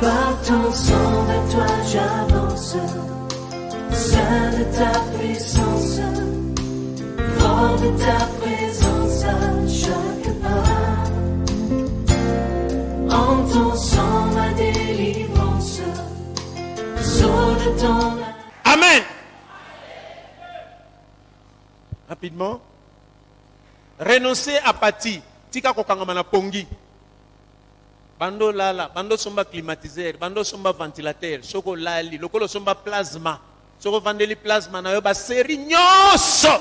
Par ton sang vers toi j'avance, seul de ta puissance, fort de ta présence à chaque pas. En ton sang ma délivrance, sceau de ton... Amen. Rapidement. Renoncer à apathie. Tika kokangama na pongi. Bando lala, bando somba climatiseur, bando somba ventilateur, soko lali, lokolo somba plasma. Soko vandeli plasma na yo ba seri nyoso.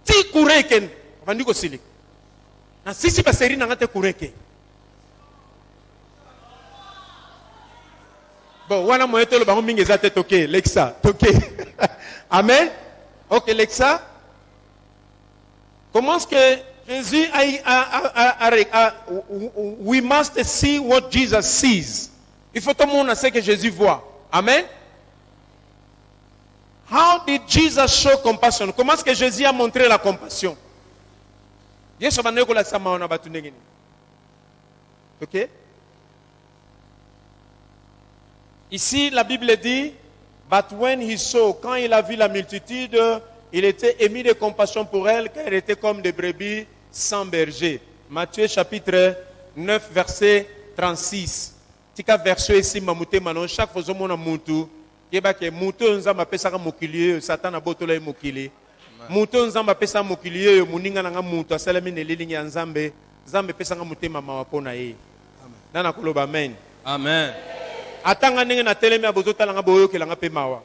Ti kureken. Vandi ko silik. Na sisi ba seri na ngate kureke. Bon, wana moyeto lo bango mingi ezate toke, Lexa, toke. Amen. OK, Lexa. Comment est-ce que Jésus we must see what Jesus sees. Il faut que tout le monde sait que Jésus voit. Amen. How did Jesus show compassion? Comment est-ce que Jésus a montré la compassion? OK? Ici, la Bible dit, but when he saw, quand il a vu la multitude, il était ému de compassion pour elle, car elle était comme des brebis sans berger. Matthieu chapitre 9, verset 36. Tika verset ici, mamute manon, chaque fois que mon amutu, yeba ke mutu nzamba pesa ka mokilier, Satan a botola mokili. Mutu nzamba pesa mokilier, muninga nga mutu, asalami ne lilingi ya nzambe, nzambe pesa nga mutema mawa pona ye. Nana koloba amen. Amen. Atanga ndenge na telemi abozotala nga boyokela nga pe mawa.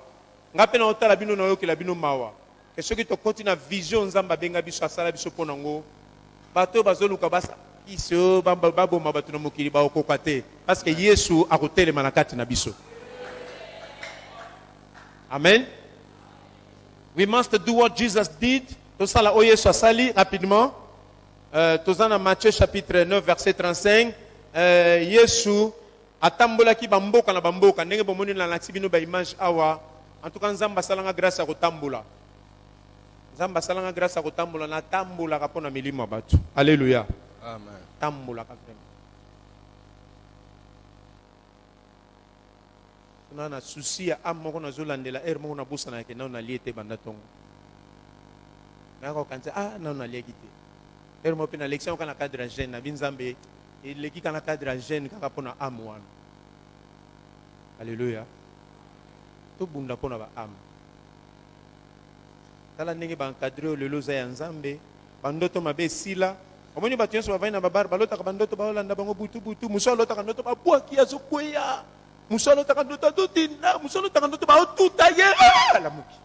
Nga pe na otala bino na oyokela bino mawa. Et ceux qui te continuent à vision nzamba benga biso asala biso ponango. Bato bazoluka basa iso babo mabatu na mokili ba okokate parce que Yesu akotelema na kati na biso. Amen. We must do what Jesus did. Tosala o Yesu asali rapidement. Tozana Matthieu chapitre 9 verset 35. Yesu atambolaki bamboka na bamboka ndenge bomoni na lakisi bino ba image awa. En tout cas nzamba salanga grâce à kotambola. Nzamba salanga grâce à kotambola na tambola kapona milimo batu. Alléluia. Amen. Tambola kapena. Na souci ya am moko na zolandela moko na busa na ke na na liete banda tongo. Na ko kanza na na liekite. Mo pena lection kana cadre jeune na binzambe leki kana cadre jeune kaka pona am wana. Alléluia. To bunda pona ba am. Tala ndenge ba encadrer le loza ya nzambe, bandoto mabe sila. Omoni ba tienso ba vaina ba bar balota ka bandoto ba olanda bango butu musolo ta kandoto ba bwaki ya zokweya. Musolo ta kandoto dotina, musolo ta kandoto ba otuta ye. La muki.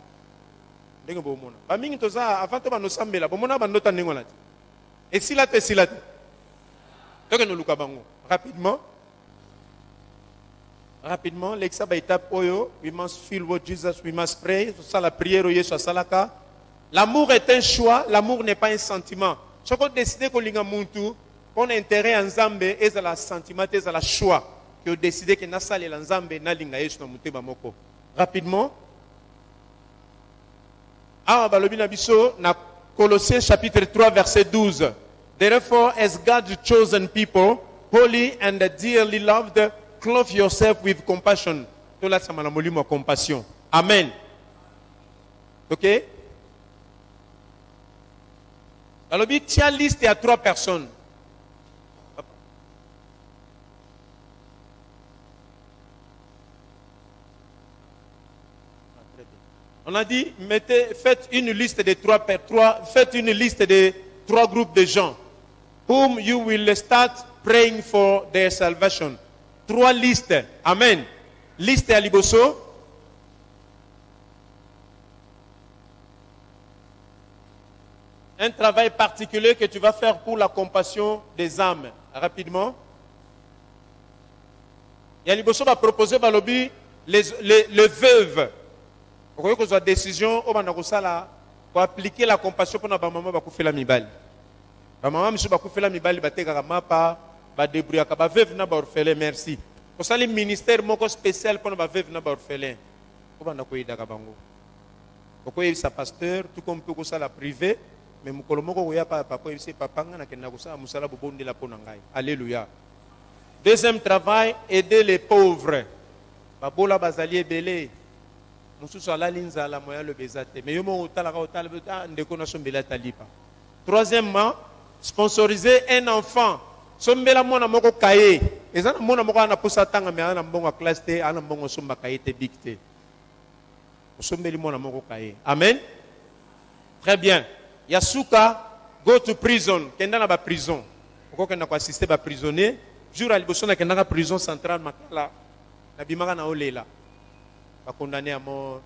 Ndenge bo mona. Ba mingi toza avant to ba no sambela, bo mona bandota ndenge lati. Et sila te. Donc nous luka bango rapidement l'exa ba étape oyo, we must feel what Jesus, we must pray, ça la prière Yesu salaka. L'amour est un choix, l'amour n'est pas un sentiment. Ce qu'on décide ko linga muntu, on a intérêt en Nzambe et la sentiment et la choix que décider que na sale la Nzambe na linga Yesu na mutema moko. Rapidement. Ah balobi na biso na Colossiens chapitre 3 verset 12. Therefore, as God's chosen people, holy and dearly loved, clothe yourself with compassion. Tola samana molimo compassion. Amen. OK? Alors, tiens liste à 3 personnes. On a dit, faites une liste de 3 groupes de gens whom you will start praying for their salvation. 3 listes. Amen. Liste à liboso. Un travail particulier que tu vas faire pour la compassion des âmes. Rapidement. Il y a liboso va proposer balobi les veuves. Vous voyez que la décision pour appliquer la compassion pour la maman va couper la mibali. La maman va couper la mibali va téga mapa va débrouiller ka ba veuve na ba orphelin merci. Pour ça le ministère moko spécial pour ba veuve na ba orphelin. Ko banda ko ida ka bango. Ko sa pasteur tout comme peut ko ça la privé mais mukolo moko ko ya papa ko yebisi papa nga na kenda ko ça musala bobondi la pona ngai. Alléluia. Deuxième travail, aider les pauvres. Babola bazali ebele. Mususu alali nzala moya le bezate. Mais yo mo otala ndeko na sombela talipa. Troisièmement, sponsoriser un enfant. Sombela mona moko kaye. Ezana mona moko ana posa tanga me ana mbongo classe te, ana mbongo somba kaye te big te. Sombeli mona moko kaye. Amen. Très bien. Yasuka, go to prison. Kenda na ba prison. Oko kenda ko assister ba prisonnier. Jour à liboso na kenda ka prison centrale makala. Na bimaka na olela. Ba condamné à mort.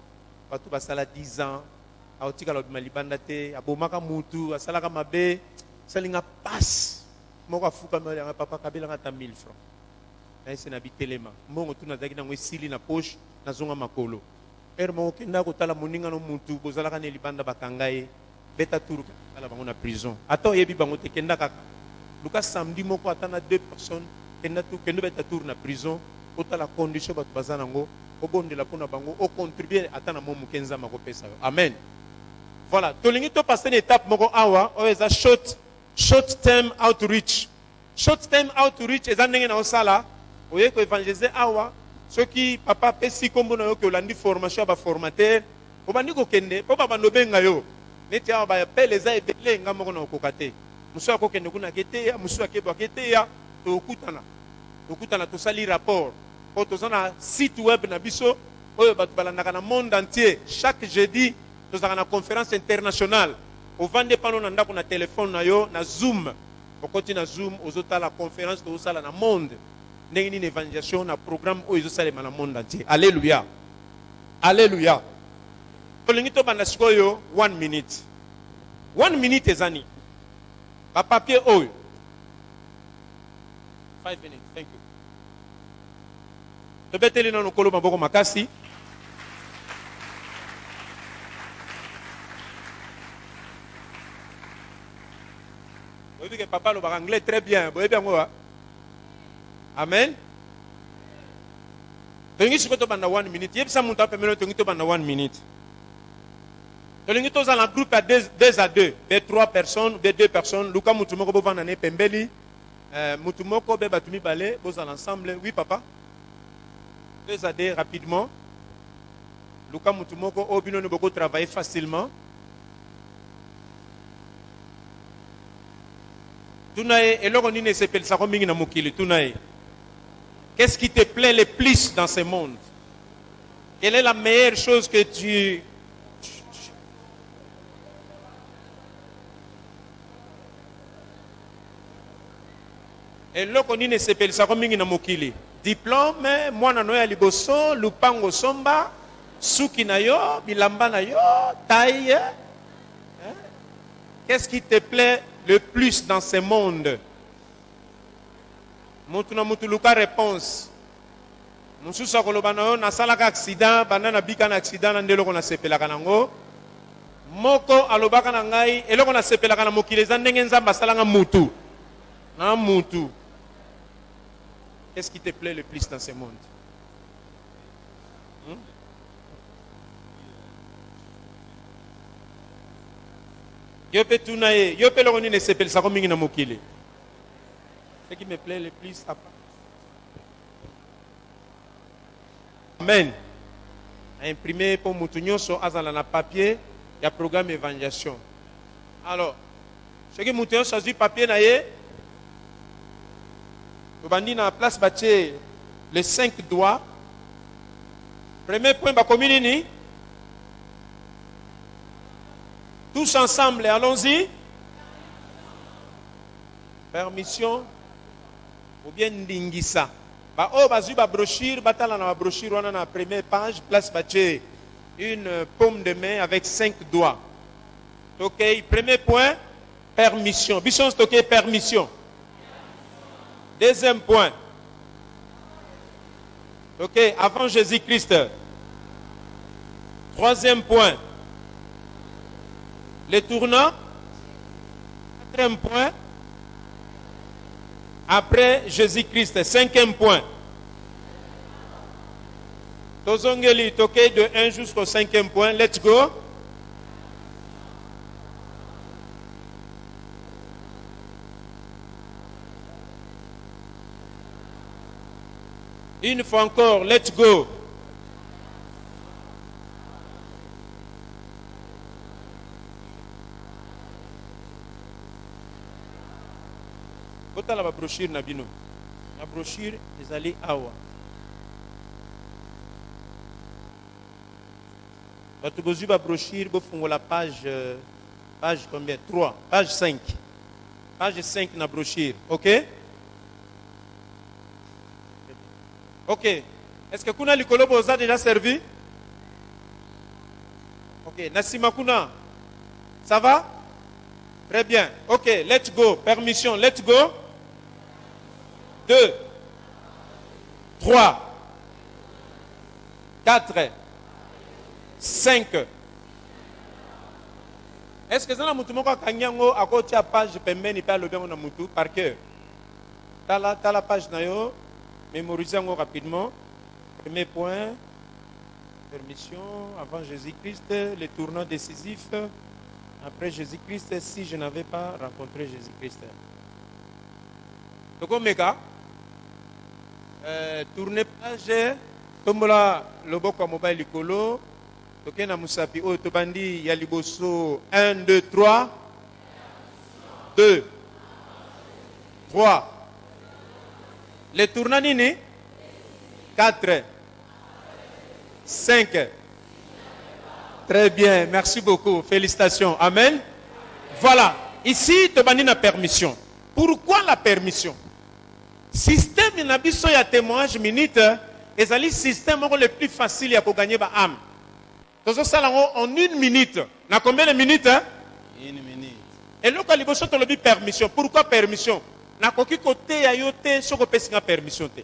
Batu basala 10 ans. Aotika lo malibanda te, abomaka mutu, asalaka mabe, salinga passe. Moko afuka me ya papa kabela ngata 1000 francs. Na ese na bitelema. Mbongo tu na zaki na ngwesili na poche na zonga makolo. Moko kenda kotala moninga no mutu bozalaka ne libanda bakanga ye beta tour kala bango na prison ata yebi bango te kenda kaka luka samedi moko atana 2 personnes kenda beta tour na prison otala condition batu bazana ngo obondela pona bango o contribuer atana momu kenza mako pesa. Amen. Voilà, tolingi to passer une étape moko awa o eza short term outreach. Short term outreach eza ndenge na osala oye ko évangéliser awa. Ceux qui papa pesi kombo na yo ke olandi formation ba formateur obandi ko kende po baba no benga yo neti awa ba appelle eza ebele ngamo na okokate musu akokende kuna kete ya musu akebo kete ya to okutana to sali rapport po to zana site web na biso oyo batu balandaka na monde entier chaque jeudi to zana na conférence internationale ovande pano na ndako na téléphone na yo na Zoom okoti na Zoom ozota la conférence to sala na monde. Une évangélisation, un programme où ils ont dans le monde entier. Alléluia. Alléluia. Pour 1 minute. 1 minute is ani. Ba papier oil. 5 minutes. Thank you. Tebeteli na nokolo maboko makasi. Vous voyez que papa le parle anglais très bien. Vous voyez bien moi. Amen. Tongi sikoto banda 1 minute. Yebisa muntu apemelo tongi to banda 1 minute. Tongi to za la groupe à 2 à 2, de 3 personnes, de 2 personnes. Luka mutu moko bovana ne pembeli. Mutu moko be batumi balé, boza ensemble. Oui papa. 2 à 2 rapidement. Luka mutu moko obino ne boko travailler facilement. Tunae eloko nini sepel sa ko mingi na mokili tunae. Qu'est-ce qui te plaît le plus dans ce monde? Quelle est la meilleure chose que tu... Et là, on ne s'appelle ça comme na mokili. Diplôme, moi na noya liboso, lupango somba, suki na yo, bilamba na yo, taille. Qu'est-ce qui te plaît le plus dans ce monde? Mutuna mutuluka réponse. Mususa koloba na yo nasalaka accident, banana bika na accident na ndelo kona sepelaka nango. Moko alobaka na ngai, eloko na sepelaka na mokili eza ndenge nzamba asalanga mutu. Na mutu. Qu'est-ce qui te plaît le plus dans ce monde? Yo pe tunaye, yo pe loko ni ne sepel sa ko mingi na mokili. Ce qui me plaît le plus, à part. Amen. Imprimé pour Moutounio sur Azala na papier, il y a programme évangélisation. Alors, ce qui Moutounio choisit papier naïe, au bandi na place bâtie les 5 doigts. Premier point, bah communini. Tous ensemble, allons-y. Permission. Ou bien ndingisa. Ba o bazu ba brochure, batala na brochure on a na première page, place bâtie une paume de main avec 5 doigts. OK, premier point, permission. Bisson stocké permission. Deuxième point. OK, avant Jésus-Christ. Troisième point. Les tournants. Quatrième point. Après Jésus-Christ. Cinquième point. Tozongeli toqué de 1 jusqu'au 5e point. Let's go. Une fois encore, let's go. Kota la brochure na bino. La brochure ezali awa. Bato bozwi ba brochure bofungola page combien? 3, page 5. Page 5 na brochure, OK? OK. Est-ce que kuna likolo boza déjà servi? OK, nasima kuna. Ça va? Très bien. OK, let's go. Permission, let's go. 2, 3, 4, 5. Est-ce que ça na mutu moko kanyango akotia page pembeni pa lobengo na mutu par cœur? Tala page na yo, mémorisez ngo rapidement. Premier point, permission avant Jésus-Christ, le tournant décisif. Après Jésus-Christ, si je n'avais pas rencontré Jésus-Christ. Donc, Omega, tournez page, tombola loboko mobile likolo, toke na musapi o tobandi ya liboso 1 2 3 2 3. Le tournant nini 4 5. Très bien, merci beaucoup. Félicitations. Amen. Voilà. Ici, tu as une permission. Pourquoi la permission? Système inabiso ya témoignage minute, et c'est le système le plus facile pour gagner ba âme. Donc ça en 1 minute. Na combien de minutes? 1 minute. Et là quand liboso to lobi permission. Pourquoi permission? Na koki côté ya yote soko pesinga permission te.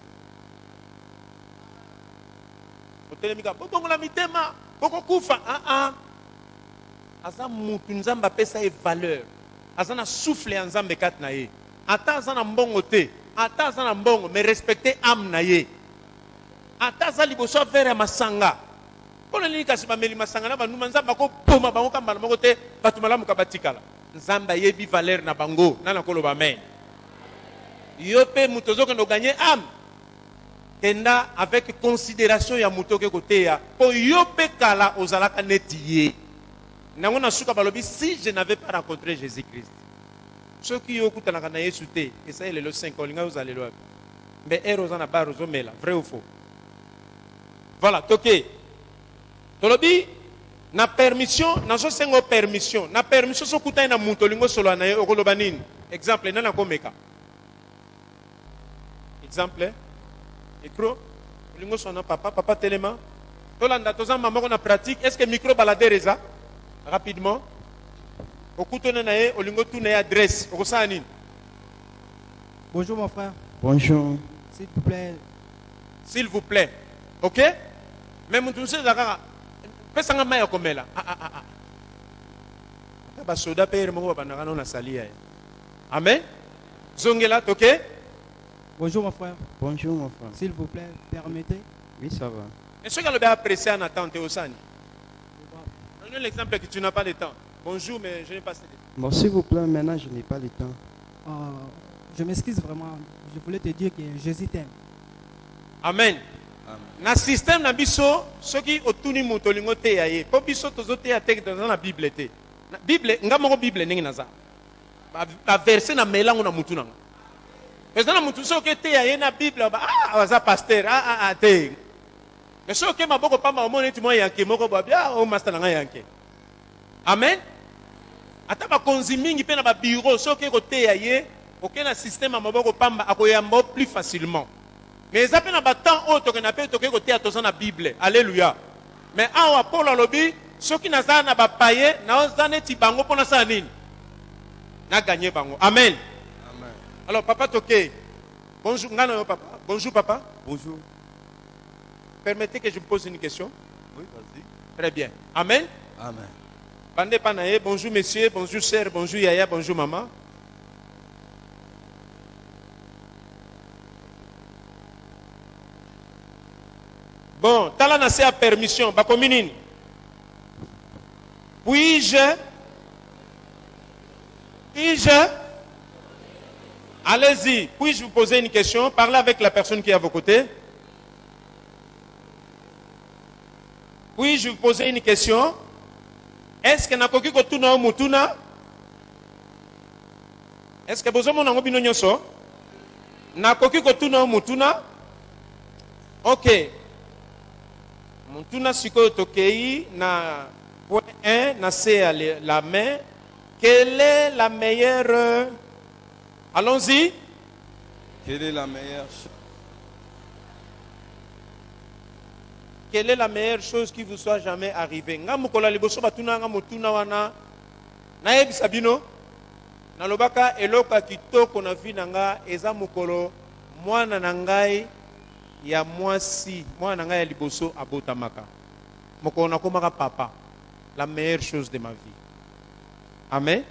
Otelemika bongo la mitema. Boko kufa aza mutu nzambe apesa ye valeur, aza na souffle ya nzambe kati na ye, ata aza na mbongo te, ata aza na mbongo mais respecter âme na ye, ata aza liboso verre ya masanga mpona nini kasi bameli masanga na banuma nzambe akopoma bango kambala moko te bato malamu ka batikala. Nzambe ayebi valeur na bango nana koloba amen. Yo mpe mutu ozokende oganye âme kenda avec considération ya muto ke kote ya po yo pe kala ozalaka neti ye nango na suka balobi si je n'avais pas rencontré Jésus-Christ. Soki yo kutanaka na Yesu te esa lelo 5 olinga ozalelo wapi? Mais ero za na bar ozomela, vrai ou faux? Voilà, toke tolobi na permission nazo sengo permission na permission so kutana na muto lingo solo na ye okoloba nini? Exemple nana komeka. Exemple micro, lingo sona papa téléma. Tolanda toza maman na pratique. Est-ce que micro balade reza rapidement? Okutone na ye olingo tu na adresse. Okosa nini? Bonjour mon frère. Bonjour. S'il vous plaît. S'il vous plaît. OK? Mais mutu se zakaka pesanga maya komela. Ba soda pere mo ba na na salia. Amen. Zongela toke. Bonjour mon frère. Bonjour mon frère. S'il vous plaît, permettez. Oui, ça va. Est-ce que le apprécié en attente au Sani? Donne l'exemple que tu n'as pas de temps. Bonjour, mais je n'ai pas de temps. Bon, s'il vous plaît, maintenant je n'ai pas le temps. Je m'excuse vraiment. Je voulais te dire que Jésus t'aime. Amen. Na système na biso soki otuni moto lingo te ya ye. Po biso tozote ya tek dans la Bible te. Na Bible ngamo Bible ningi naza. Ba verset na melango na mutu nanga. Pesa na mutu soki te ya ye na Bible ba waza pasteur te. Mais soki maboko pamba omone ti mo yanke moko ba bia o master nanga yanke. Amen. Ata ba konzi mingi pe na ba bureau soki ko te ya ye, aucun système maboko pamba akoyamba plus facilement. Mais ça fait un temps autre que n'a pas été côté à dans la Bible. Alléluia. Mais en Paul a lobby, ceux qui n'ont pas payé, n'ont pas été bango pour la sanine. N'a gagné bango. Amen. Amen. Alors papa toké. Bonjour, papa. Bonjour papa. Bonjour. Permettez que je vous pose une question. Oui, vas-y. Très bien. Amen. Amen. Bande panaye, bonjour messieurs, bonjour sœur, bonjour yaya, bonjour maman. Bon, tala na se a permission, ba commune. Puis-je allez-y, puis-je vous poser une question? Parlez avec la personne qui est à vos côtés. Puis-je vous poser une question? Est-ce que nakoki kotuna mutuna? Est-ce que bozo mona ngobino nyoso? Nakoki kotuna mutuna? Ok. Mutuna siko tokei na point 1 na C la main. Quelle est la meilleure? Allons-y. Quelle est la meilleure chose? Quelle est la meilleure chose qui vous soit jamais arrivée? Nga mukola liboso batuna nga mutuna wana. Na yebisa bino. Na lobaka eloka kitoko na vi na nga eza mukolo mwana na ngai ya mwasi, mwana na ngai ya liboso abotamaka. Mukolo nakomaka papa. La meilleure chose de ma vie. Amen.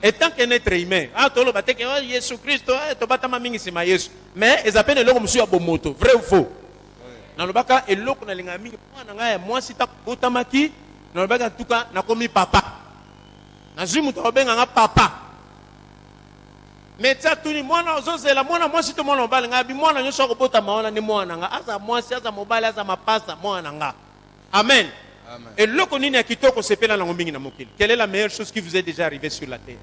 Et tant qu'un être humain, tolo bateke Jésus Christ, to batama mingi sima Yesu. Mais ils appellent eloko musu ya bomoto, vrai ou faux? Na lobaka eloko na linga mingi mwana na ngai ya mwasi ta botamaki, na lobaka tuka nakomi papa. Na zimu to benga nga papa. Mais ça tuni mwana ozozela mwana mwasi to mwana mobali nga bi mwana nyoso ko botama wana ni mwana nga asa mwasi asa mobali asa mapasa mwana nga. Amen. Amen. Et loko nini ya kitoko sepela na ngomingi na mokili. Quelle est la meilleure chose qui vous est déjà arrivée sur la terre?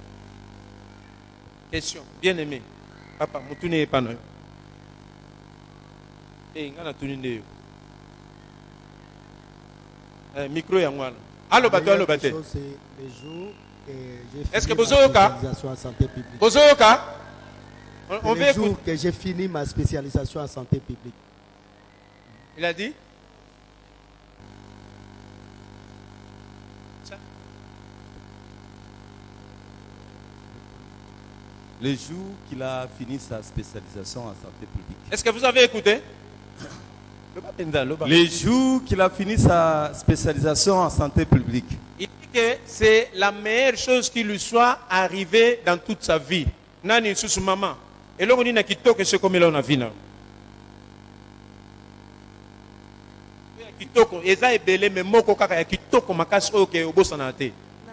Question. Bien aimé. Papa, mutune e pano. Ngana tuni ndeyo. Micro ya ngwana. Allo bato, allo bate. Est-ce que vous avez en santé publique. Bozoyoka? On veut Le jour écouter. que j'ai fini ma spécialisation en santé publique. Il a dit? Le jour qu'il a fini sa spécialisation en santé publique. Est-ce que vous avez écouté? Le jour qu'il a fini sa spécialisation en santé publique. Il dit que c'est la meilleure chose qui lui soit arrivée dans toute sa vie. Nani susu mama. Et là on dit na kitoko c'est comme là on a vu na. Kitoko eza ebele mais moko kaka ya kitoko makasi oyo ke obosana te. Na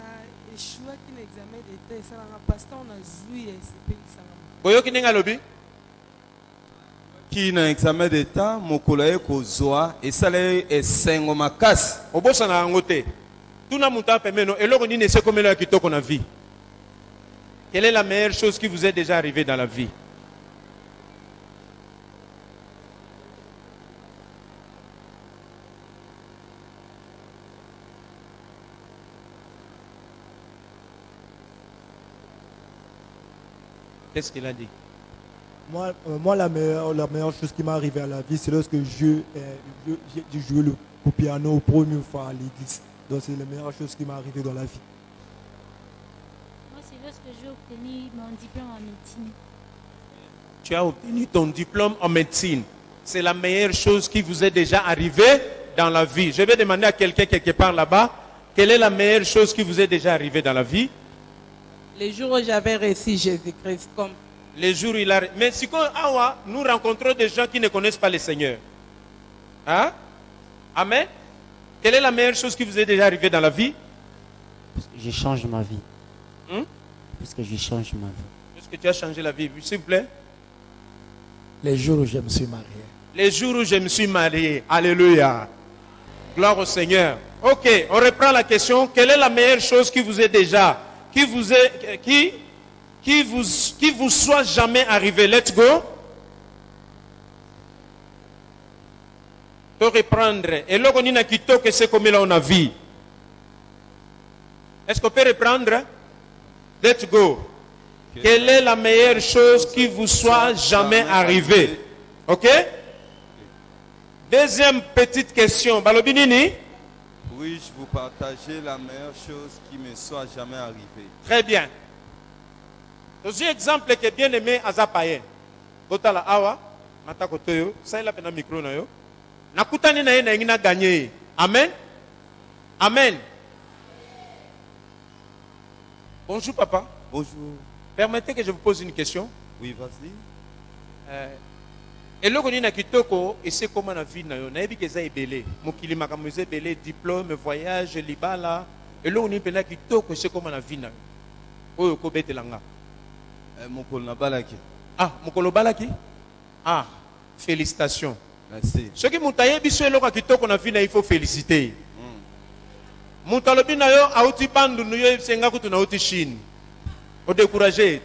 échouaki na examen d'état esalanga pasteur on a zwi esepelisanga. Boyoki ndenge alobi? Qui na examen d'état mokolo ye kozwa esale esengo makasi. Obosana yango te. Tuna muta pemeno eloko nini c'est comme là ya kitoko na vie. Quelle est la meilleure chose qui vous est déjà arrivée dans la vie? Qu'est-ce qu'il a dit? Moi la meilleure chose qui m'est arrivée à la vie, c'est lorsque j'ai joué le piano pour première fois à l'église. Donc c'est la meilleure chose qui m'est arrivée dans la vie. Moi, c'est lorsque j'ai obtenu mon diplôme en médecine. Tu as obtenu ton diplôme en médecine. C'est la meilleure chose qui vous est déjà arrivée dans la vie. Je vais demander à quelqu'un quelque part là-bas, quelle est la meilleure chose qui vous est déjà arrivée dans la vie? Les jours où j'avais reçu Jésus-Christ comme Les jours où il a... Mais si nous rencontrons des gens qui ne connaissent pas le Seigneur. Hein? Amen. Quelle est la meilleure chose qui vous est déjà arrivée dans la vie? Je change ma vie. Hein? Parce que je change ma vie. Est-ce que tu as changé la vie? S'il vous plaît. Les jours où je me suis marié. Les jours où je me suis marié. Alléluia. Gloire au Seigneur. Ok, on reprend la question. Quelle est la meilleure chose qui vous est déjà... Qui vous soit jamais arrivé? Let's go. Pour reprendre. Et là, on a quitté que c'est comme là on a vu. Est-ce qu'on peut reprendre? Let's go. Quelle est la meilleure chose qui vous soit jamais arrivée? Ok? Deuxième petite question. Balobinini? Puis-je vous partager la meilleure chose qui me soit jamais arrivée? Très bien. Deuxième exemple que bien aimé Azapaye. Botala awa, matako toyo, ça il a pena micro na yo. Nakutani na ye na ngina gagné. Amen. Amen. Bonjour papa. Bonjour. Permettez que je vous pose une question. Oui, vas-y. Eloko ni na kitoko ese koma na vie na yo na yebi keza ebele mokili makambo eza ebele diplôme voyage libala eloko ni pena kitoko ese koma na vie na yo oyo ko betelanga Mokolo na balaki. ah mokolo balaki ah félicitations Merci. ce qui mutaye biso eloko kitoko na vie na il faut féliciter Mutu alobi na yo auti bandu nu yo senga kutu na auti Chine. O découragé.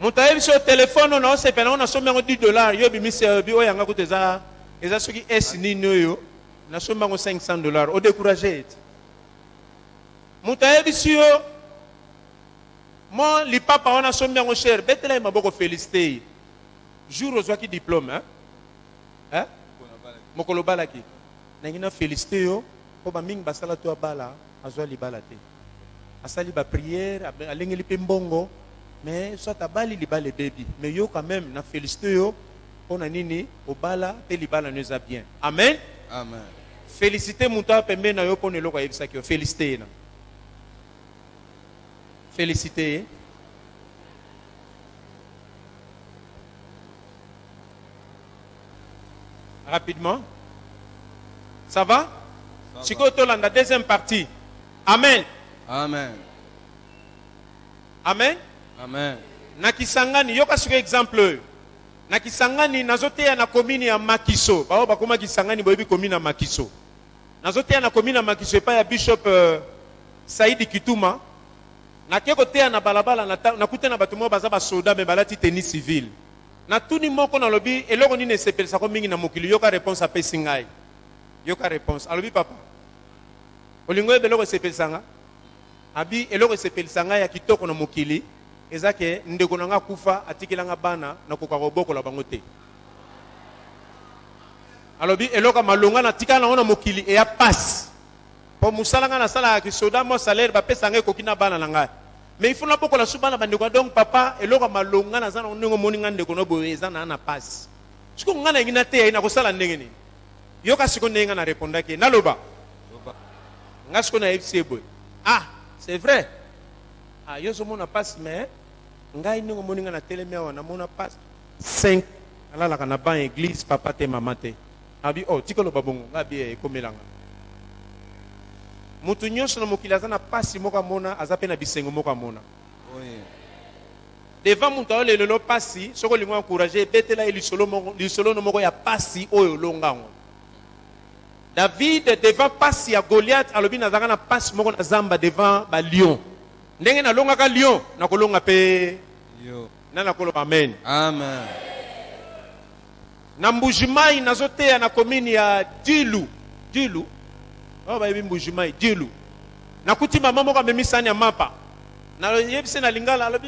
Mutu ayebi so téléphone na o sepela na somme ngo $10 yo bimise bi o yanga kutu eza soki es nini yo na somme ngo $500. O découragé. Mutu ayebi si yo mo li papa wana somme ngo cher betela maboko féliciter. Jour ozwaki diplôme hein mokolo balaki nangina féliciter yo po ba mingi basala to abala azwa libala te asali ba prière alengeli pe mbongo mais soit abali libala baby mais yo quand même na féliciter yo pona nini obala te libala neza bien amen Amen. féliciter muta pembe na yo pona eloko ayebisaki yo féliciter na féliciter. Rapidement. Ça va? Chikoto la deuxième partie. Amen. Amen. Amen. Amen. Nakisangani, yoka sur exemple. Nakisangani nazote ya na commune ya Makiso. Bao bakoma kisangani boyebi commune ya Makiso. Nazote ya na commune ya Makiso pa ya Bishop Saidi Kituma. Nakeko te na balabala na kutena bato mo baza ba soda me balati tennis civil. Na tuni moko na lobi eloko nini sepelisa ko mingi na mokili yoka réponse apesi ngai. Yoka réponse. Alobi papa. Olingo ebeloko sepelisanga. Abi eloko sepelisanga ya kitoko na mokili ezake ndeko nanga kufa atikilanga bana na kokako boko la bango te. Alobi eloko malonga na tika na ona mokili e ya passe. Po musalanga na sala ki soda mo salaire ba pesa ngai kokina bana na ngai. Mais il faut la beaucoup la soubana bandeko donc papa eloko malonga na zana ndenge moninga ndeko no boye ezana na passe. Siko ngana ngina te ina kosala ndenge ni. Yoka siko ndenga na répondaki naloba. Ngasiko na FC boy. Ah, c'est vrai. Ah, yo zo mona passe mais ngai ndenge moninga na telemi wana mona passe 5 ala kana ban église papa te mama te. Abi oh tikolo babongo ngabi e komelanga. Mutu nyonso na mokili aza na pasi moko mona aza pe na bisengo moko mona. Oui. Devant mutu oyo lelo pasi soko lingo encourager betela lisolo no moko ya pasi oyo longango. David devant pasi ya Goliath alobi nazanga na pasi moko na zamba devant ba lion. Ndenge na longa ka lion na kolonga pe Yo. na koloba amen. Amen. Na mbujimai nazotea na komini ya Dilu. Oh ba yebi mbujimai Dilu. Na kuti mama moko amemisani ya mapa. Na yebise na lingala alobi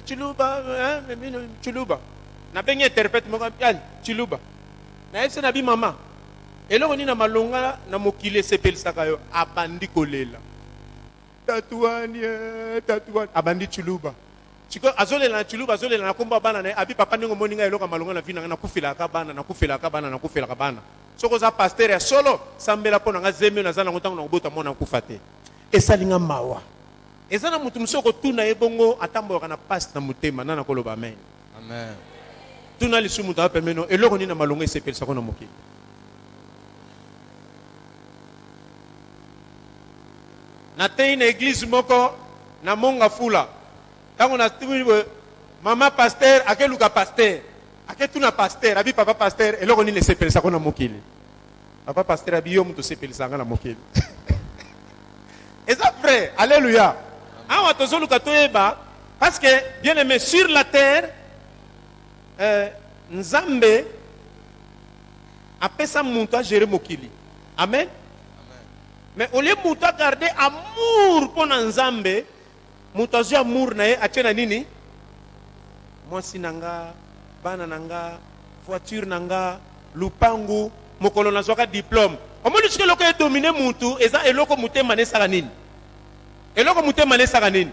Chiluba Chiluba. Na bengi interprète moko Chiluba. Na yebise na bi mama. Eloko ni na malonga na mokile sepelisaka yo abandi kolela. Tatuani abandi Chiluba. Chiko azolela na Chiluba azolela na komba bana na abi papa ndingo moninga eloko malonga na vina na kufila ka bana. Soko za pasteur ya solo sambela pona nga zeme na zana ngotango na kubota mona kufate. Esalinga mawa. Ezana mutu musoko tuna ebongo atambo kana passe na mutema nana koloba amen. Amen. Tuna lisumu ta pemeno eloko ni na malonga esepelisa ko na mokili. Na te une église moko na monga fula. Tango na tibu mama pasteur akeluka pasteur. Aketuna pasteur abi papa pasteur eloko ni nesepelisa ko na mokili. Papa pasteur abi yo muto sepelisa nga na mokili. Est-ce vrai? Alléluia. Awa tozoluka toyeba parce que bien aimé sur la terre Nzambe apesa muntu a gérer mokili. Amen. Mais au lieu de garder amour pour Nzambe, mutu azwi amour na ye atiena nini? Mwasi nanga, bana nanga, voiture nanga, lupangu, mokolo nazwaka diplôme. Omoni sike loko e dominer mutu eza eloko mutema ne saka nini? Eloko mutema ne saka nini?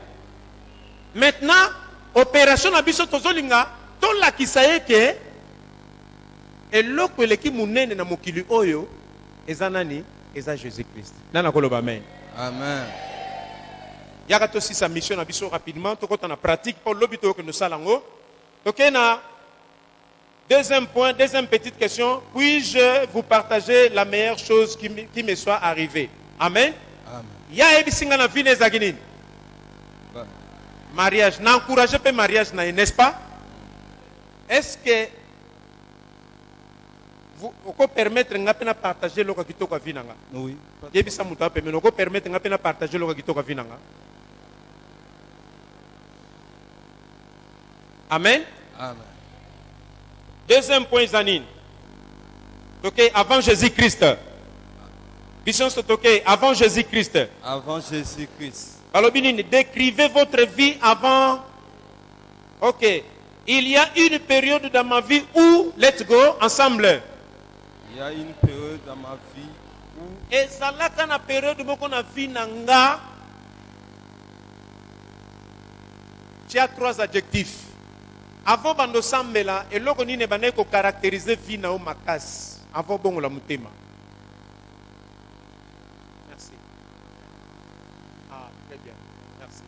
Maintenant, opération na biso tozolinga tolakisa ye ke eloko eleki munene na mokili oyo eza nani? Eza Jésus-Christ. Nana koloba amen. Amen. Yaka to si sa mission na biso rapidement to kota na pratique pour l'obito que nous salango. OK na deuxième point, deuxième petite question, puis-je vous partager la meilleure chose qui me soit arrivée? Amen. Amen. Ya ebisinga na vie nezaginini. Mariage, n'encouragez pas mariage n'est-ce pas? Est-ce que Vous permettre de partager le kitoko ka vinanga. Oui. Yebisa mutu ape mais vous permettre de partager le kitoko ka vinanga. Amen. Amen. Deuxième point Zanine. OK, avant Jésus-Christ. Vision OK, avant Jésus-Christ. Avant Jésus-Christ. Alors décrivez votre vie avant. OK. Il y a une période dans ma vie où, let's go, ensemble. Il y a une période dans ma vie où Et ça là quand la période où na vie nanga. Tu as trois adjectifs. Avant bando sambela et loko ni ne bane ko caractériser vie na o makas. Avant bongo la mutema. Merci. Ah, très bien. Merci.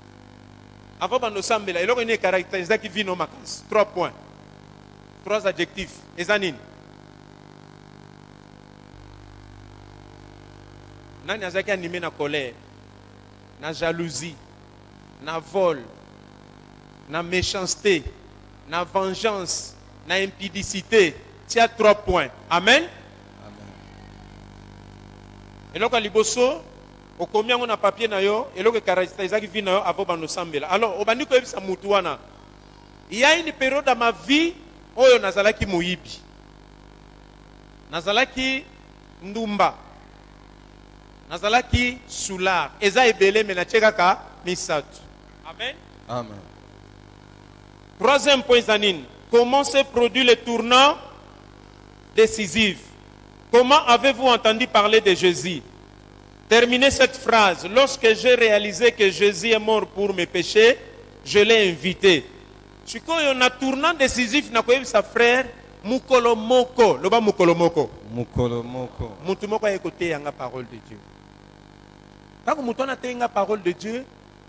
Avant bando sambela et loko ni caractériser qui vie na o makas. 3 points. 3 adjectifs. Ezanine. Nani azaki animé na colère, na jalousie, na vol, na méchanceté, na vengeance, na impudicité. Tu as 3 points. Amen. Amen. Et lorsque liboso, au combien on a papier na yo, et lorsque caractérise qui vient na yo avant bando sambela. Alors, au bandi ko ebisa mutu wana. Il y a une période dans ma vie où yo nazalaki moyibi. Nazalaki ndumba. Nazalaki soulard. Eza ebele mena tchekaka misatu. Amen. Amen. 3e point Zanine. Comment se produit le tournant décisif? Comment avez-vous entendu parler de Jésus? Terminez cette phrase. Lorsque j'ai réalisé que Jésus est mort pour mes péchés, je l'ai invité. Si on a tournant décisif na koyebi sa frère mukolo moko. Loba mukolo moko. Mukolo moko. Mutu moko a écouté yanga parole de Dieu. Quand mutu na tenga parole de Dieu,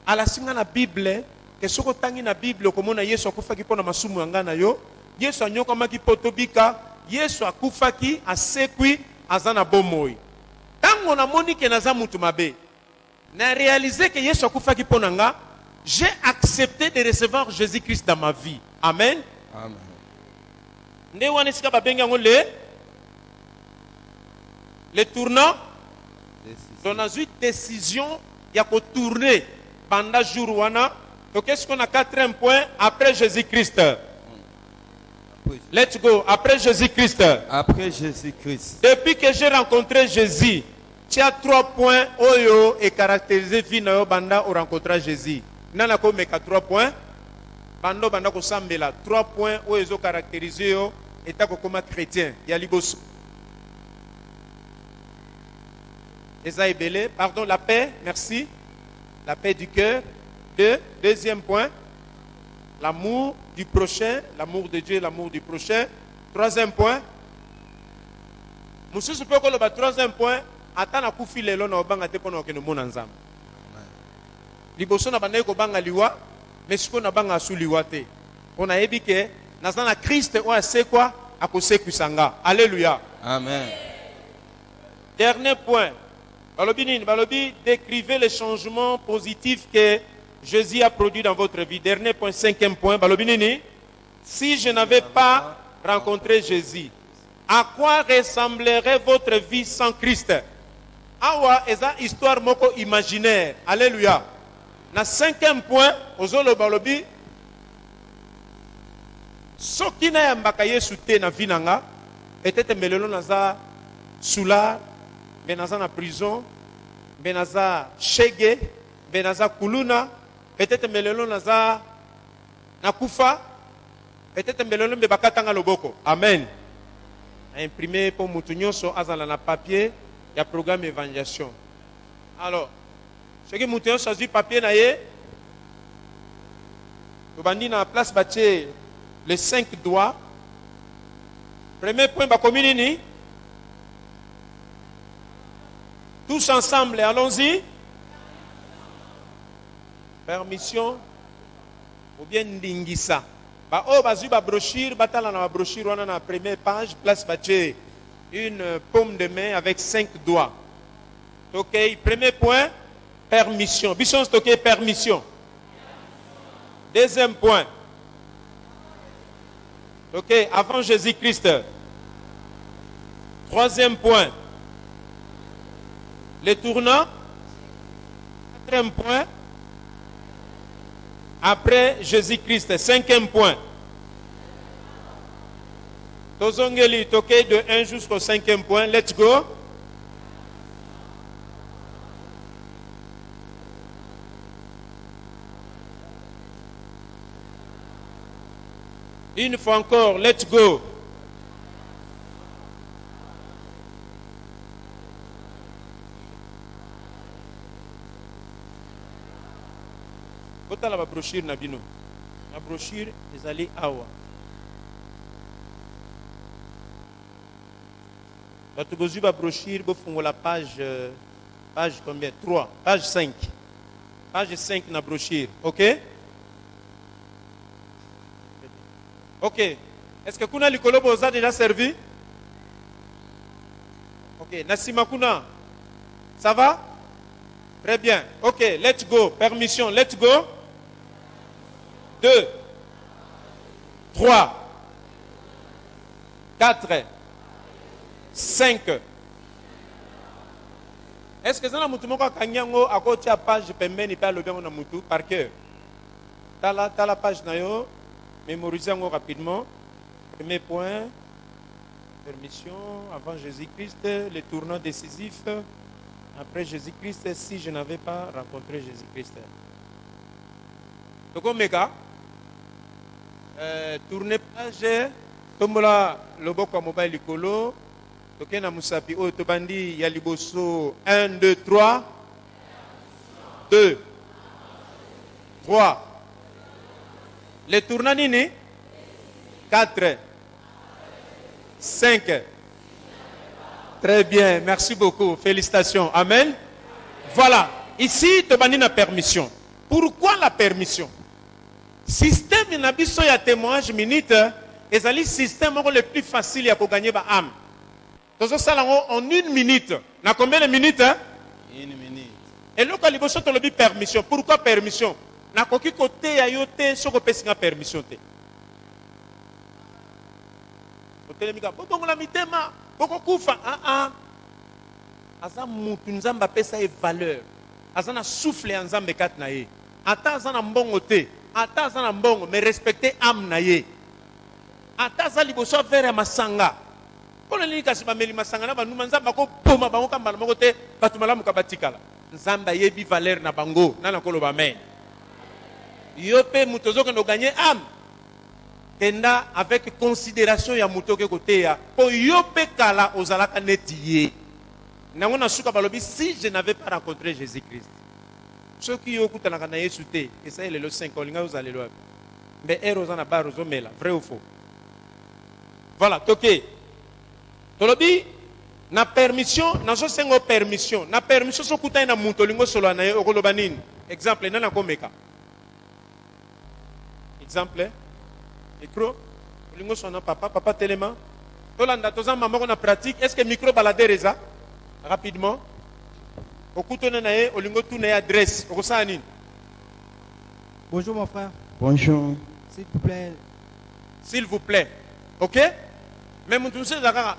à la singa na Bible, que soko tangi na Bible komona Yesu akufaki pona masumu yanga na yo, Yesu anyoko maki potobika, Yesu akufaki asekwi azana bomoi. Tango na moni ke naza mutu mabe, na réalisé que Yesu akufaki pona nga, j'ai accepté de recevoir Jésus-Christ dans ma vie. Amen. Amen. Nde wana sika babenga ngo le tournant. Donc on a eu décision il y a qu'au tourner pendant jour wana. Donc qu'est-ce qu'on a 4e point après Jésus-Christ? Let's go. Après Jésus-Christ. Après Jésus-Christ. Depuis que j'ai rencontré Jésus, tu as 3 points oyo et caractérisé vie na yo banda au rencontrer Jésus. Nana ko meka 3 points. Bando banda ko sambela 3 points oyo zo caractérisé yo eta ko comme chrétien. Ya liboso. Eza ebele, pardon, la paix, merci. La paix du cœur. 2e point, l'amour du prochain, l'amour de Dieu, l'amour du prochain. 3e point, Monsieur Super Kolo, 3e point, atana kufi lelo na obanga te pona okeno mona nzambe. Liboso na banaye ko banga liwa, mais siko na banga asu liwa te. On a yebi ke nazana Christ o asekwa akosekusanga. Alléluia. Amen. Dernier point. Balobi, décrivez les changements positifs que Jésus a produits dans votre vie. Dernier point, 5e point. Balobi, si je n'avais pas rencontré Jésus, à quoi ressemblerait votre vie sans Christ? Awa eza histoire moko imaginaire. Alléluia. Na 5e point, ozolo balobi, soki na yambaka Yesu te na vinanga, peut-être melelo naza soula, benaza na prison, benaza shege, benaza kuluna, peut-être melelo naza na kufa, peut-être melelo mbe bakatanga loboko. Amen. Imprimé pour mutunyoso azala na papier, il y a programme évangélisation. Alors, ce que mutunyoso choisi papier na ye, obandi na place batie les 5 doigts. Premier point ba communini. Tous ensemble, allons-y. Permission ou bien ndingisa. Ba o bazu ba brochure, batala na brochure on a na première page, place bache une paume de main avec 5 doigts. OK, premier point, permission. Bisson stocké permission. 2e point. OK, avant Jésus-Christ. Troisième point. Les tournants. Quatrième point. Après Jésus-Christ. Cinquième point. Tozongeli toqué de 1 jusqu'au 5e point. Let's go. Une fois encore, let's go. Kota la brochure nabino. La brochure est allée awa. Tu as vu la brochure, la page combien? 3, page 5. Page 5 dans la brochure, ok? Ok. Est-ce que Kuna Likolo vous a déjà servi? Ok. Nassima Kuna, ça va? Très bien. Ok, let's go. Permission, let's go. 2, 3, 4, 5. Est-ce que ça n'a pas kanyango à côté de la page pembeni par le bien na mutu par cœur? T'as la page nayo, mémorisez-en rapidement. Premier point, permission avant Jésus-Christ, les tournants décisifs. Après Jésus-Christ, si je n'avais pas rencontré Jésus-Christ. Donc, Omega, tournez page, tombola loboko mobile likolo. Ok, na musapi o tobandi ya liboso 1 2 3 2 3. Les tournants nini 4 5. Très bien, merci beaucoup, félicitations, amen. Voilà, ici tobandi na permission. Pourquoi la permission? Système na biso ya témoignage minute ezali système le plus facile pour gagner ba âme. En 1 minute. Na combien de minutes? 1 minute. Et là, quand il faut te permission. Pourquoi permission? Na koki côté ya yote soko pesinga permission te. Côté mika bongo la mitema, boko kufa Asa mutu nzamba pesa e valeur. Asa na souffle nzambe kat na ye. Ata asa na mbongo te, ata asa na mbongo mais respecter âme na ye. Ata asa liboso vers masanga. Pour les cas, si masangana ba numanza ko poma bango kamba moko te batumala mukabatikala. Nzamba yebi valeur na bango na na koloba amen. Yope mutozo que no gagner âme. Tenda avec considération ya mutoke côté ya. Po yope kala ozalaka netiye. Nango na suka balobi si je n'avais pas rencontré Jésus-Christ. Ceux qui okutana kana Yesu te, et ça il est le 5 olinga ozale lo. Mais erozana barozo mela, vrai ou faux? Voilà, toké. Tolobi na permission na so sengo permission na permission so kutai na muto lingo solo na okoloba nini exemple na komeka exemple micro lingo sona papa telema tolanda toza mama na pratique est-ce que micro baladereza rapidement okutona na ye olingo tuna adresse okosana nini? Bonjour mon frère. Bonjour. S'il vous plaît. S'il vous plaît. OK? Mais mutu se zakaka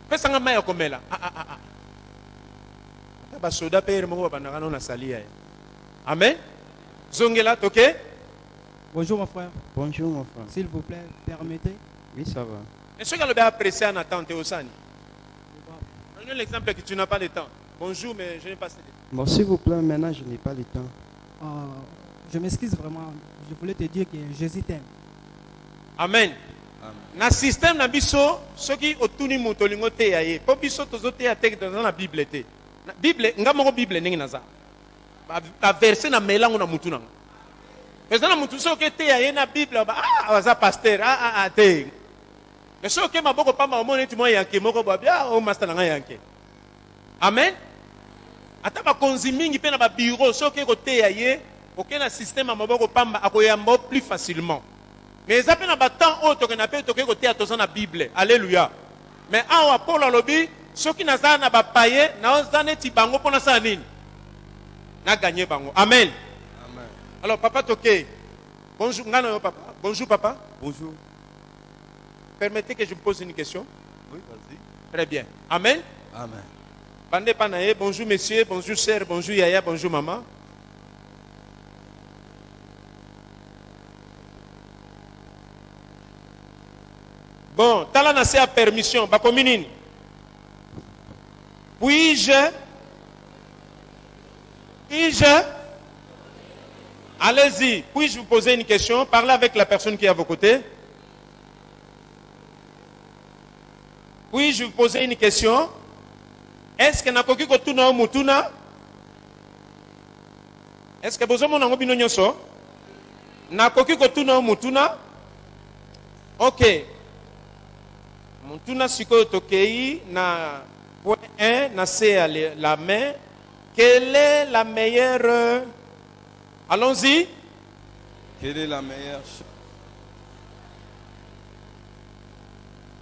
pesanga maya komela ba soda pere moko banaka na salia. Amen. Zongela toke. Bonjour mon frère. Bonjour mon frère. S'il vous plaît, permettez. Oui, ça va. Est-ce que le bien apprécié en attente au Sani? Prenons l'exemple que tu n'as pas de temps. Bonjour, mais je n'ai pas de temps. Bon, s'il vous plaît, maintenant je n'ai pas le temps. Je m'excuse vraiment. Je voulais te dire que Jésus t'aime. Amen. Na système na biso soki otuni moto lingo te ya ye po biso tozote ya te dans la Bible te na Bible ngamoko Bible ndenge naza ba verset na melango na mutu nanga pesa na mutu soki te ya ye na Bible ba waza pasteur te mais soki maboko pamba omone ti mo yanke moko ba bia o master nanga yanke. Amen. Ata ba konzi mingi pe na ba bureau soki ko te ya ye okena système maboko pamba akoyamba plus facilement. Mais ça fait un temps autre qu'on appelle côté à la Bible. Alléluia. Mais en Paul a lobby, ceux qui n'ont pas payé, n'ont pas été bango pour la sanine. N'a gagné bango. Amen. Amen. Alors papa toké. Bonjour papa. Bonjour papa. Bonjour. Permettez que je me pose une question. Oui, vas-y. Très bien. Amen. Amen. Bande Panaye, bonjour messieurs, bonjour sœur, bonjour Yaya, bonjour maman. Bon, tala na se a permission, bakominini. Puis-je allez-y, puis-je vous poser une question? Parlez avec la personne qui est à vos côtés. Puis-je vous poser une question? Est-ce que nakoki kotuna mutuna? Est-ce que bozomo nango bino nyonso? Nakoki kotuna mutuna? Ok. Mutuna sikoyo tokei na point 1 na se la main. Quelle est la meilleure? Allons-y. Quelle est la meilleure chose?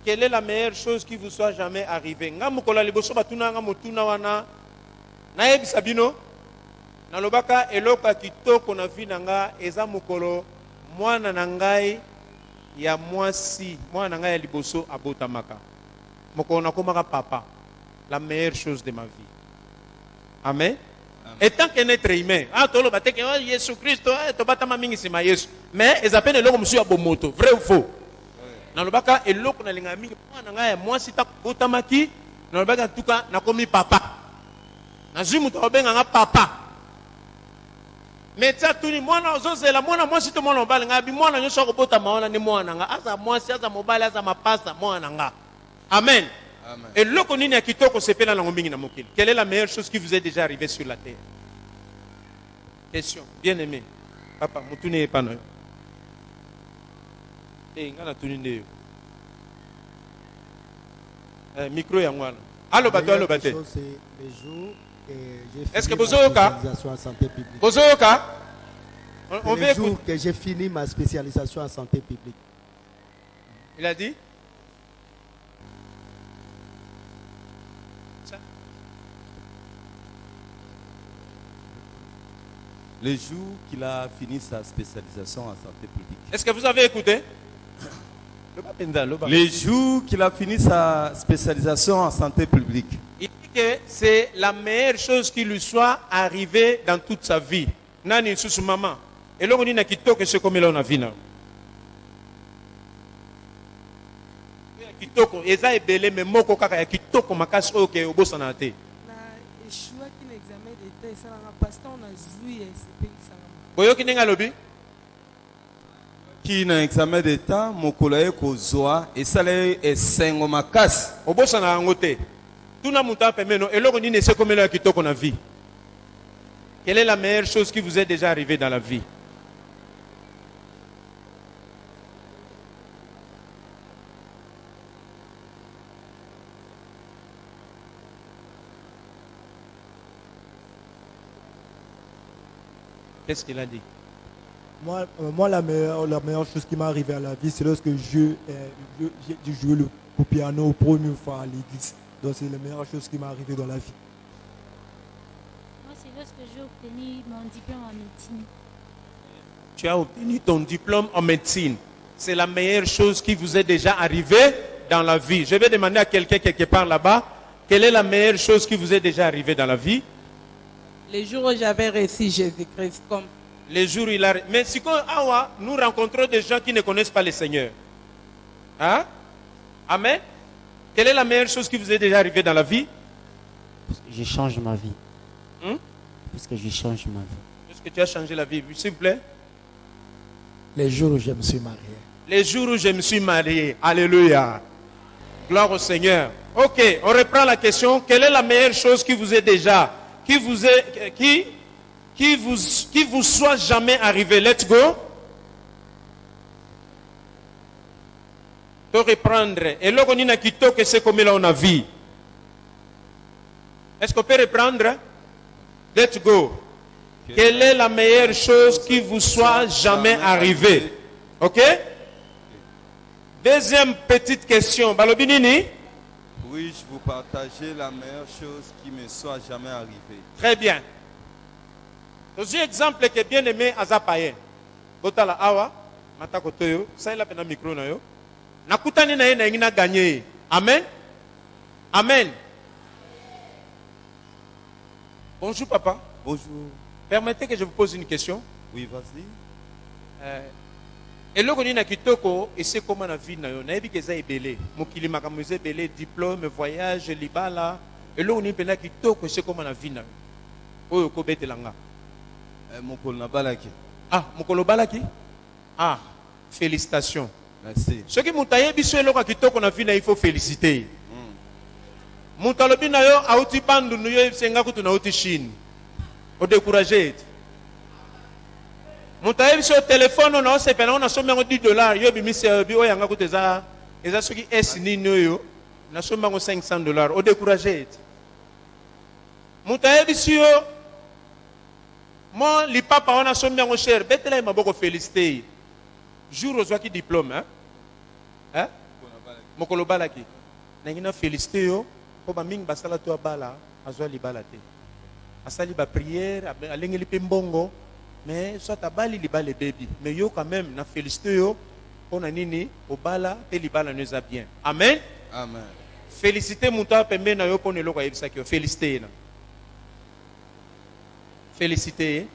Quelle est la meilleure chose qui vous soit jamais arrivée? Nga mukola liboso batuna nga mutuna wana na yebisa bino na lobaka eloka kitoko na vi na nga eza mukolo mwana na ngai ya mwasi mwana na ngai ya liboso abotamaka mokolo nakomaka papa. La meilleure chose de ma vie. Amen. Et tant qu'un être humain, tolo bateke Jésus Christ, to batama mingi sima Yesu. Mais ils appellent eloko musu ya bomoto, vrai ou faux? Na lobaka eloko na linga mingi mwana nga ya mwasi ta botamaki, na lobaka tuka nakomi papa. Na zimu to benga nga papa. Mais ça tuni mwana ozozela mwana mwasi to mwana mobali nga bi mwana nyoso ko botama wana ni mwana nga asa mwasi asa mobali asa mapasa mwana nga. Amen. Amen. Et l'oko nini ya kitoko sepela na ngombingi na mokili. Quelle est la meilleure chose qui vous est déjà arrivée sur la terre? Question. Bien aimé. Papa, mutune e pano. Ngana tuni ndeyo. Micro ya ngwana. Allo bato, allo bate. Est-ce que bozoyoka? Bozoyoka? On veut le jour écouter. que j'ai fini ma spécialisation en santé publique. Il a dit? Le jour qu'il a fini sa spécialisation en santé publique. Est-ce que vous avez écouté? Le jour qu'il a fini sa spécialisation en santé publique. Il dit que c'est la meilleure chose qui lui soit arrivée dans toute sa vie. Nani susu maman. Et là on dit na kitoko c'est comme là on a vu na. Kitoko eza ebele mais moko kaka ya kitoko makasi oyo ke obosana te. Na échouaki na examen d'état esalanga pasteur on a zwi esepelisanga. Boyoki ndenge alobi? Qui na examen d'état mokolo ye kozwa esale esengo makasi. Obosana yango te. Tuna muta pemeno eloko nini c'est comme là ya kitoko na vie. Quelle est la meilleure chose qui vous est déjà arrivée dans la vie? Qu'est-ce qu'il a dit? Moi la meilleure chose qui m'est arrivée à la vie, c'est lorsque j'ai joué le piano pour première fois à l'église. Donc c'est la meilleure chose qui m'est arrivée dans la vie. Moi, c'est lorsque j'ai obtenu mon diplôme en médecine. Tu as obtenu ton diplôme en médecine. C'est la meilleure chose qui vous est déjà arrivée dans la vie. Je vais demander à quelqu'un quelque part là-bas, quelle est la meilleure chose qui vous est déjà arrivée dans la vie? Les jours où j'avais reçu Jésus-Christ comme Les jours où il a... Mais si nous rencontrons des gens qui ne connaissent pas le Seigneur. Hein? Amen. Quelle est la meilleure chose qui vous est déjà arrivée dans la vie? Je change ma vie. Hein? Parce que je change ma vie. Est-ce que tu as changé la vie? S'il vous plaît. Les jours où je me suis marié. Les jours où je me suis marié. Alléluia. Gloire au Seigneur. Ok, on reprend la question. Quelle est la meilleure chose qui vous est déjà, qui vous soit jamais arrivé? Let's go. Pour reprendre. Et là, on a quitté que c'est comme là on a vu. Est-ce qu'on peut reprendre? Let's go. Quelle est la meilleure chose qui vous soit jamais arrivée? Ok? Deuxième petite question. Balobinini? Puis-je vous partager la meilleure chose qui me soit jamais arrivée? Très bien. Deuxième exemple que bien aimé Azapaye. Botala awa, matako toyo, ça il a pena micro na yo. Nakutani na ye na ingina gagné. Amen. Amen. Bonjour papa. Bonjour. Permettez que je vous pose une question. Oui, vas-y. Eloko ni na kitoko ese koma na vie na yo na yebi keza ebele mokili makambo eza ebele diplôme voyage libala eloko ni pena kitoko ese koma na vie na yo oyo kobetelanga Mokolo na balaki. ah mokolo balaki ah félicitations. Merci. Soki mutu ayebi so eloko ya kitoko na vie na il faut féliciter mutu alobi na yo auti bandundu yo esenga kutu na auti Chine odécouragé ete mutu ayebi so telefone na osepela na somi yango $10 yo bimisi obi oyo yanga kutu eza soki esi nini oyo na somi yango $500 odécouragé ete mutu ayebi si yo mo lipapa wana somi yango cher betela ye maboko félicité jour ozwaki diplôme mokolo balaki nangi na félicité yo mpo bamingi basala to abala azwa libala te asali baprière alengeli mpe mbongo mais soit abali libala ebebi mais yo quand même na félicité yo mpo na nini obala mpe libala no eza bien amen. Amen. Félicité mutu apembe na yo mpo na eloko ayebisaki yo félicité ye na félicité ye.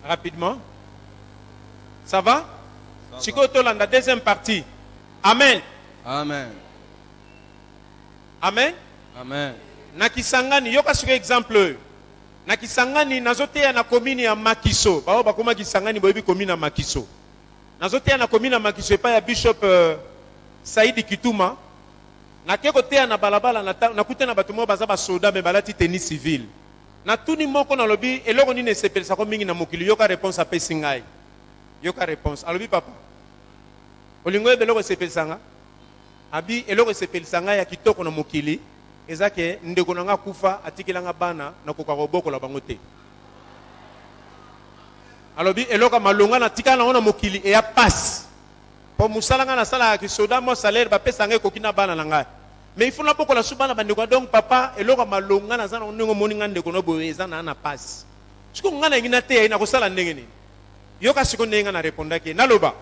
Rapidement. Ça va? La deuxième partie. Amen. Amen. Amen. Amen. Nakisangani, yoka sur exemple. Nakisangani, nazote ya na komini ya Makiso. Bao bakoma kisangani boyebi komini ya Makiso. Nazote ya na komini ya Makiso epa ya Bishop Saidi Kituma. Nakeko te ya na balabala nakute na batumo bazaba soda me balati tennis civil. Na tuni moko na lobi eloko nini esepelisa ko mingi na mokili yoka réponse apesi ngai. Yoka réponse. Alobi papa. Olingo eloko esepelisa abi eloko esepelisa ngai ya kitoko na mokili ezake ndeko na nga kufa atikilanga bana na koka koboko la bango te. Alobi eloko malonga na tika na ona mokili e ya passe. Po musala nga na sala ya kisoda mo salaire ba pesa ngai kokina bana na ngai. Mais il faut na boko la subana bandeko donc papa eloko malonga na zana ndenge moninga ndeko no boye ezana na passe. Siko ngana ngina te ina kosala ndenge ni. Yoka siko ndenge na répondaki naloba.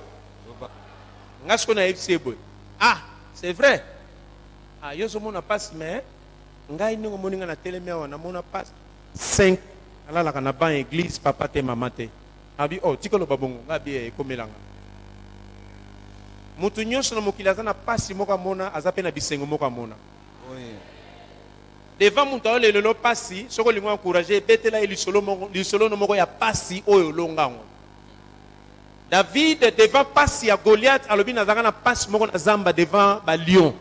Ngasiko na FC boy. Ah, c'est vrai. Ah, yo so mona passe mais ngai ndenge moninga na telemi wana mona passe 5 alala kana ban église papa te mama te. Abi oh tikolo babongo ngabi e komelanga. Mutu nyonso na mokili aza na pasi moko amona aza pe na bisengo moko amona. Devant mutu oyo lelo pasi soko lingo encourager betela lisolo no moko ya pasi oyo longango. David devant pasi ya Goliath alobi nazanga na pasi moko na zamba devant ba lion.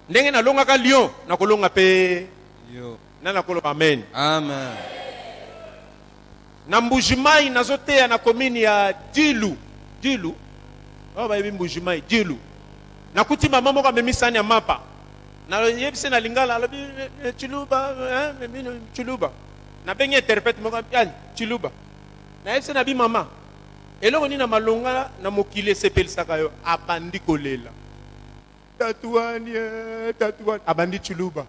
Ndenge na longa ka lion na kolonga pe yo. Na koloba amen. Amen. Na mbujimai nazotea na komini ya Dilu. Oh ba yebi mbujimai Dilu. Na kuti mama moko amemisani ya mapa. Na yebise na lingala alobi chuluba. Na bengi interprète moko ali chuluba. Na yebise na bi mama. Eloko ni na malonga na mokili sepelisaka yo abandi kolela. Tatuani abandi chuluba.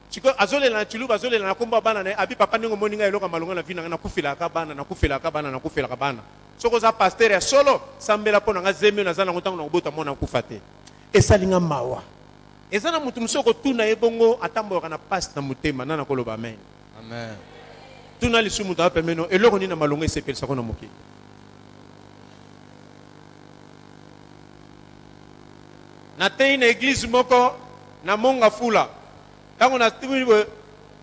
Chiko azolela na chuluba azolela na komba bana na abi papa ningo moninga eloko malonga na vina na kufila ka bana. Soko za pasteur ya solo sambela pona nga zemi na zana ngotango na kubota mona kufate. Esalinga mawa. Ezana mutu musoko tuna ebongo atambo kana passe na mutema nana koloba amen. Amen. Tuna lisumu ta pemeno eloko ni na malonga esepelisa ko na mokili. Na te une église moko na monga fula. Tango na tibu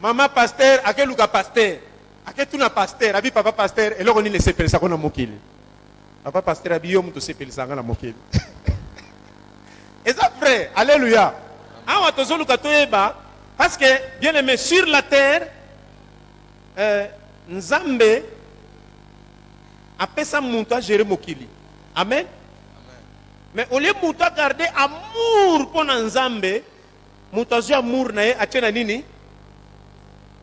mama pasteur akeluka pasteur. Aketuna pasteur abi papa pasteur eloko ni nesepelisa ko na mokili. Papa pasteur abi yo muto sepelisa na mokili. Est-ce vrai? Alléluia. Awa tozoluka toyeba parce que bien aimé sur la terre Nzambe apesa muntu a gérer mokili. Amen. Mais au lieu de garder amour pour Nzambe, mutu azwi amour na ye atie na nini?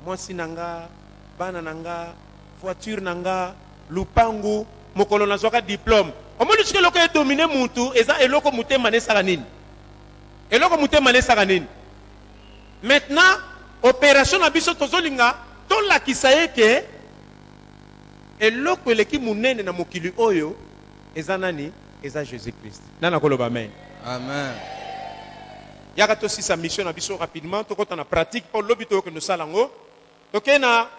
Mwasi nanga, bana nanga, voiture nanga, lupangu, mokolo nazwaka diplôme. Omoni sike eloko edomine mutu eza eloko mutema nesaka nini? Eloko mutema nesaka nini? Maintenant, opération na biso tozolinga tolakisa ye ke eloko eleki munene na mokili oyo eza nani? eza Jésus-Christ. Nana koloba amen. Amen. Yaka aussi sa mission na biso rapidement to kota na pratique pour l'obito que nous salango. OK na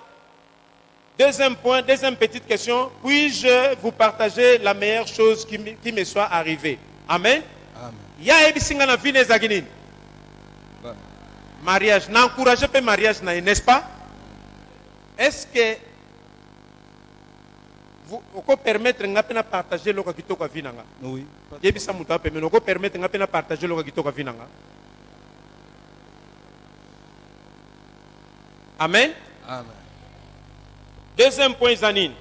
deuxième point, deuxième petite question, puis-je vous partager la meilleure chose qui me soit arrivée? Amen. Amen. Ya ebisinga na vie nezagini. Mariage, n'encouragez pas mariage n'est-ce pas? Est-ce que vous pouvez permettre de partager le kitoko ka vinanga? Oui. Yebisa mutu ape mais vous permettre de partager le kitoko ka vinanga? Amen. Amen. Deuxième point Zanine.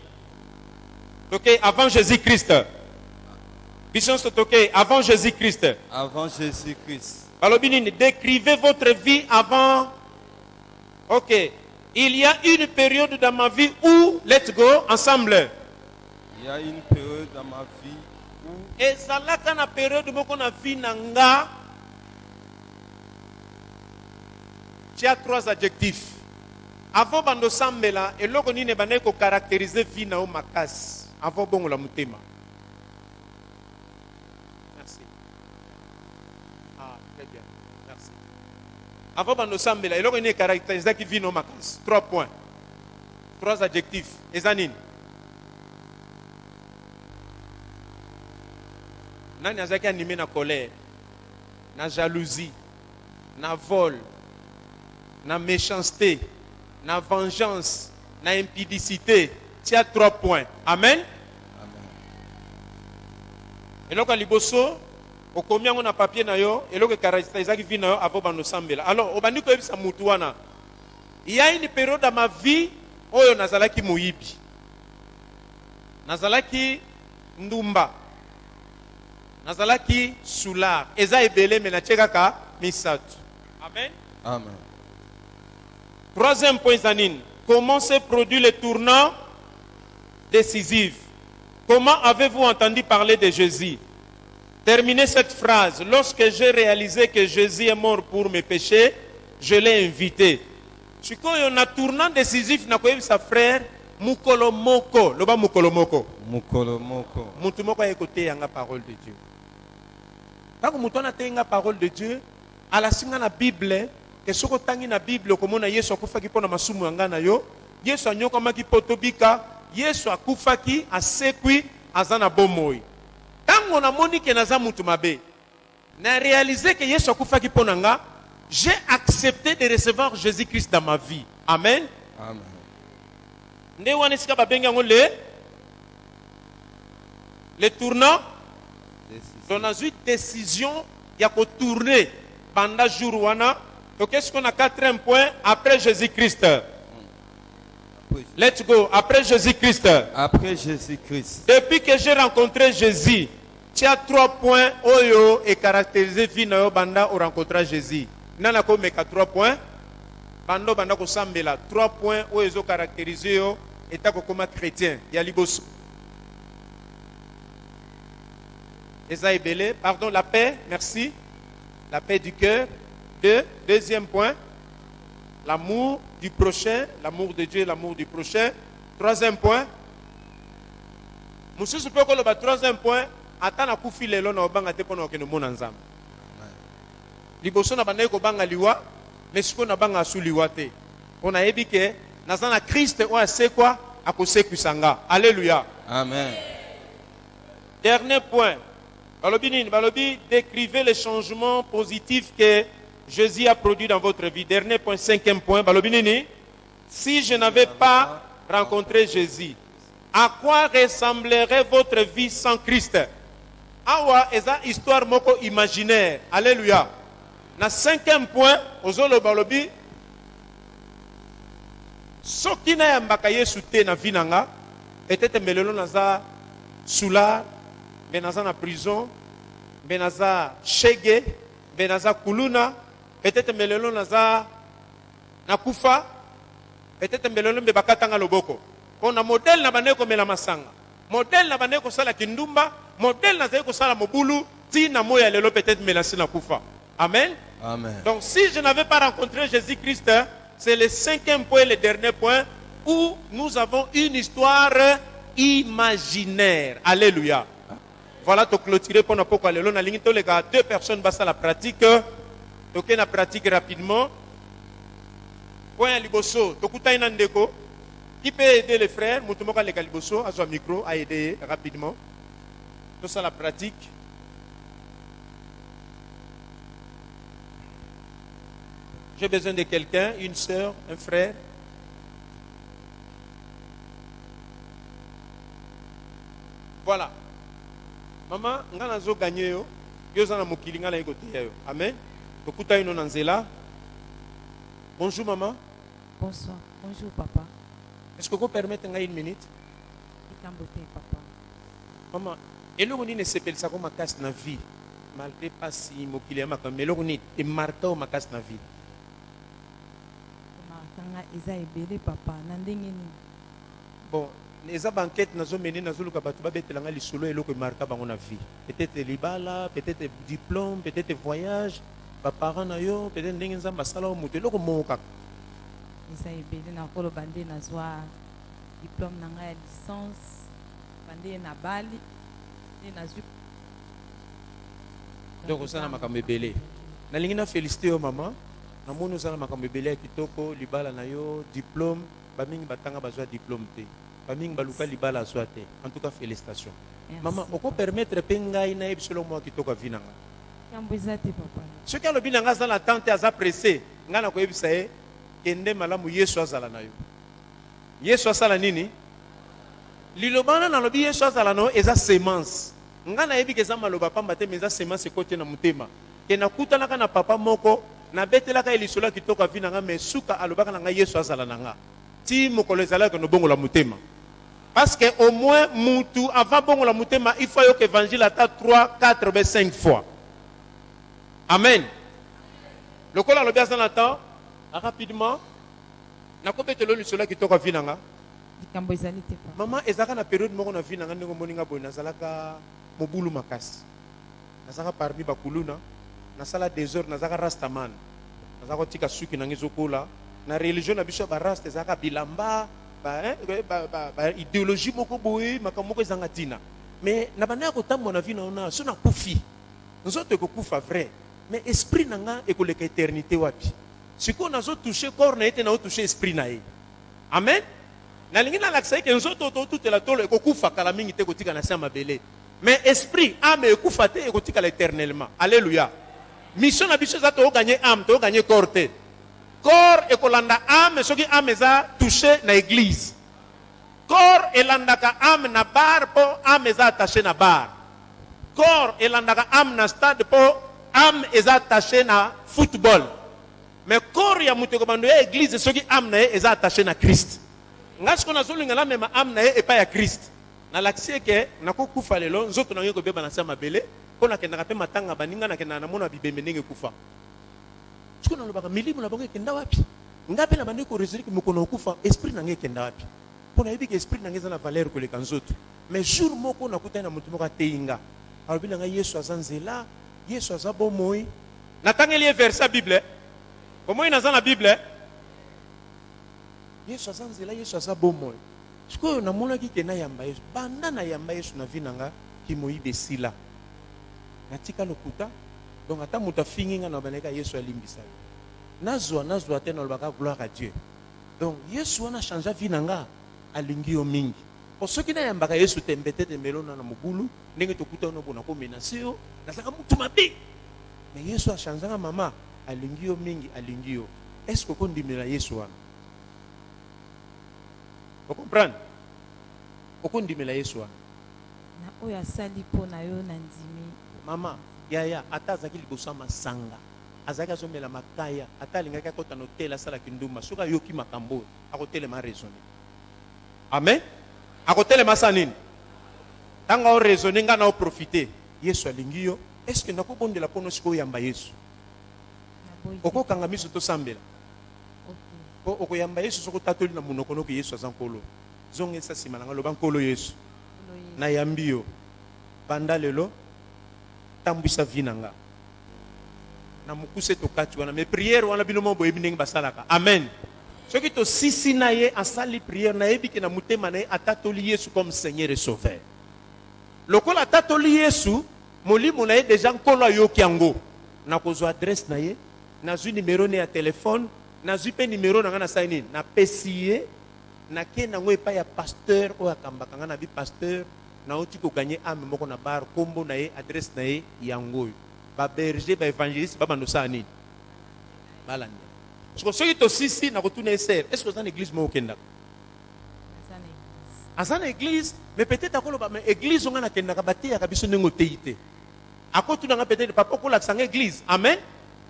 OK, avant Jésus-Christ. Vision OK, avant Jésus-Christ. Avant Jésus-Christ. Alors décrivez votre vie avant. OK. Il y a une période dans ma vie où, let's go, ensemble. Il y a une période dans ma vie. Et ça là quand la période où na vie nanga. Tu as trois adjectifs. Avant bando sambela et loko ni ne bana ko caractériser vie na o makas. Avant bongo la mutema. Merci. Ah, très bien. Merci. Avant bando sambela et loko ni caractériser qui vie na o makas. 3 points. 3 adjectifs. Ezanine. Nani azaki animé na colère, na jalousie, na vol, na méchanceté, na vengeance, na impudicité. Tu as 3 points. Amen. Amen. Et donc à liboso, au combien on a papier na yo, et donc caractérise qui vient na yo avant bando sambela. Alors au bandi ko ebisa mutu wana. Il y a une période dans ma vie oyo nazalaki muyibi. Nazalaki ndumba. Nazalaki soulard. Eza ebele mena tchekaka misatu. Amen. Amen. 3e point Zanine. Comment se produit le tournant décisif? Comment avez-vous entendu parler de Jésus? Terminez cette phrase. Lorsque j'ai réalisé que Jésus est mort pour mes péchés, je l'ai invité. Si on a tournant décisif na koyebi sa frère mukolo moko. Loba mukolo moko. Mukolo moko. Mutu moko a écouté la parole de Dieu. Quand mutu na tenga parole de Dieu, à la singa na Bible, que soko tangi na Bible comme on a Yesu akufaki pona masumu yanga na yo, Yesu anyoko maki potobika, Yesu akufaki asekwi azana bomoi. Quand on a moni ke naza mutu mabe, na réalisé que Yesu akufaki pona nga, j'ai accepté de recevoir Jésus-Christ dans ma vie. Amen. Amen. Nde wana sika babenga ngo le tournant. Donc on a eu décision il y a qu'au tourner pendant jour wana. Donc qu'est-ce qu'on a 4e point après Jésus-Christ? Let's go. Après Jésus-Christ. Après Jésus-Christ. Depuis que j'ai rencontré Jésus, tu as 3 points oyo et caractérisé vie na yo banda au rencontrer Jésus. Nana ko meka 3 points. Bando banda ko sambela 3 points oyo zo caractérisé yo eta ko comme chrétien. Ya liboso. Esaïe Belé, pardon, la paix, merci. La paix du cœur. 2e point, l'amour du prochain, l'amour de Dieu, l'amour du prochain. 3e point, monsieur Super Kolo, 3e point, attends kufi lelo na obanga te pona okeno mona nzambe. Liboso na banaye ko banga liwa, mais siko na banga su liwa te. On a yebi ke nazana Christ o asekwa akosekusanga. Alléluia. Amen. Dernier point. Balobi, décrivez les changements positifs que Jésus a produit dans votre vie. Dernier point, 5e point. Balobinini, si je n'avais pas rencontré Jésus, à quoi ressemblerait votre vie sans Christ? Awa eza histoire moko imaginaire. Alléluia. Na 5e point, ozolo balobi, soki na yambaka Yesu te na vinanga, peut-être melelo naza soula, benaza na prison, benaza shege, benaza kuluna, peut-être melelo naza na kufa, peut-être melelo mbe bakatanga loboko. Kona modèle na baneko mela masanga, modèle na baneko sala kindumba, modèle na zeko sala mobulu, ti na moya lelo peut-être melasi na kufa. Amen. Amen. Donc si je n'avais pas rencontré Jésus-Christ, c'est le 5e point, le dernier point, où nous avons une histoire imaginaire. Alléluia. Voilà, tu clôturer pour ne pas aller. On a ligné les gars, 2 personnes basent à la pratique. Donc, on a pratique rapidement. Point à liboso, tu écoutes un andeko. Qui peut aider les frères? Moutumoka les galiboso, à son micro, à aider rapidement. Tout ça, la pratique. J'ai besoin de quelqu'un, une soeur, un frère. Voilà. Maman, ngana zo gagné yo. Yo zana mokili ngana ikote yo. Amen. Tokuta ino nanzela. Bonjour maman. Bonsoir. Bonjour papa. Est-ce que vous permettez une minute? Papa. Maman, eloko ni ne sepel sa ko makas na vie. Malgré pas si mokili ya makambe, eloko ni te marka o makas na vie. Markanga eza ebele papa na ndenge nini? Bon, les banquettes nazo mené nazo luka batu babetelanga lisolo eloko marka bango na vie. Peut-être libala, peut-être diplôme, peut-être voyage, ba parents na yo, peut-être ndenge nzamba sala o mutu eloko moka. Eza ebele na kolo bande nazwa diplôme na ngai ya licence, bande na Bali, nazwi. Donc osana makambo ebele. Na lingi na féliciter yo maman. Na moni osana makambo ebele ya kitoko, libala na yo, diplôme, ba mingi batanga bazwa diplôme te. Ba mingi baluka libala azwa te. En tout cas félicitations. Merci. Maman, oko permettre pe ngai na ebisolo mo kitoko vinanga. Kambo eza te papa. Ce qui a le binanga za la tante aza pressé, ngana ko ebisa e kende malamu Yesu azala na yo. Yesu asala nini? Lilobana na lobi Yesu azala no eza semence. Ngana yebi keza maloba pamba te meza semence kote na mutema. Ke na kutanaka na papa moko na betelaka elisola kitoko vinanga me suka alobaka na ngai Yesu azala na nga. Ti mokolo ezalaka no bongo la mutema. Parce que au moins mutu avant bongo la mutema il faut que évangile ata 3, 4, 5 fois. Amen. Le col à l'obéissance dans le temps, rapidement, na kopetelo lisola kitoko vinanga. Kambo ezali te papa. Maman ezaka na période moko na vinanga ndenge moninga boy nazalaka mobulu makasi. Nazaka parmi bakuluna, nasala des heures nazaka rastaman. Nazaka tika suki na ngizokola. Na religion na biso ba rasta ezaka bilamba, ba idéologie moko boy makamoko ezanga tina. Mais na bana ko tambo na vina ona so na kufi. Nzoto ko kufa vrai. Mais esprit nanga ekoleka éternité wapi. Siko nazo toucher corps na ete na toucher esprit na ye. Amen. Na lingi na laksa ke nzoto toute la tolo ekokufa kala mingi te kotika na sama belé. Mais esprit âme ekufa te ekotika éternellement. Alléluia. Mission na biso za to gagner âme, to gagner corps te. Corps ekolanda âme soki âme za toucher na église. Corps elandaka âme na bar po âme za attaché na bar. Corps elandaka âme na stade po âme eza attaché na football. Mais corps ya mutu ekobando ya église soki âme na ye eza attaché na Christ. Ngasko na zolinga la mema âme na ye epa ya Christ. Na laksie ke nakokufa lelo nzoto na ye kobeba na sama bele pona kendaka pe matanga baninga na kendana mona bibembe ndenge kufa. Siko na lobaka milimu na bango kenda wapi? Ngape na bande ko résurrecte mokono kufa esprit na nge kenda wapi? Pona yebi ke esprit na nge za na valeur ko leka nzoto. Mais jour moko na kutana mutu moko ateinga. Alobi na nga Yesu azanzela, Yesu azabo moi. Natangeli verset Bible. Comment il a dans la Bible? Yesu azanzela, Yesu azabo moi. Siko na mona ki kena yamba Yesu. Banda na yamba Yesu na vinanga ki moyibe sila. Natika lokuta. Donc ata muta finginga na baneka Yesu alimbisa. Nazwa te na lobaka gloire à Dieu. Donc Yesu wana changea vinanga alingi yo mingi. Pour ceux qui na yambaka Yesu tembete melona na mobulu, ndenge tokuta no bona ko menasio, nasaka mutu mabe. Mais Yesu a changé mama alingi yo mingi alingi yo. Est-ce que kondimela Yesu wana? Vous comprenez? Okondimela Yesu wana. Na oya sali po na yo na ndimi. Mama, yaya ata azaki liboso masanga. Azaki azomela makaya, ata alingaki akota na hotel asala kinduma, soka yoki makambo, akotelema raisonner. Amen. Akotelema sanini. Tanga o raisonner nga na o profiter. Yesu alingi yo. Est-ce que nakobondela pono siko yamba Yesu? Oko kanga miso to sambela. Okay. Oko yamba Yesu soko tatoli na munoko no ke Yesu azankolo. Zonge sa simana ngalo bankolo Yesu. Na yambi yo. Banda lelo tambisa vinanga. Na mukuse to kati wana me prière wana binomo boyebi ndenge basalaka. Amen. Soki to sisi na ye asali prière na yebi ke na mutema na ye atatoli Yesu comme Seigneur et Sauveur. lokola tatoli yesu molimo na ye deja nkolo ayoki yango nakozwa adresse na ye nazwi numero ne ya telefone nazwi mpe numero na nga nasali nini napesi ye nake nango epai ya pasteur oyo akambaka nga na bi pasteur nauti koganye ame moko na bar kombo na ye adresse na ye yango oyo baberger baévangéliste babanda osala nini balanda soki tosisi nakotuna ye ser est ce que oza na église moko okendaka aza na église mais peut-être akoloba mais église onga nakendaka bateyaka biso ndenge oteyi te akotunanga peut-être papa okolakisa nga église amen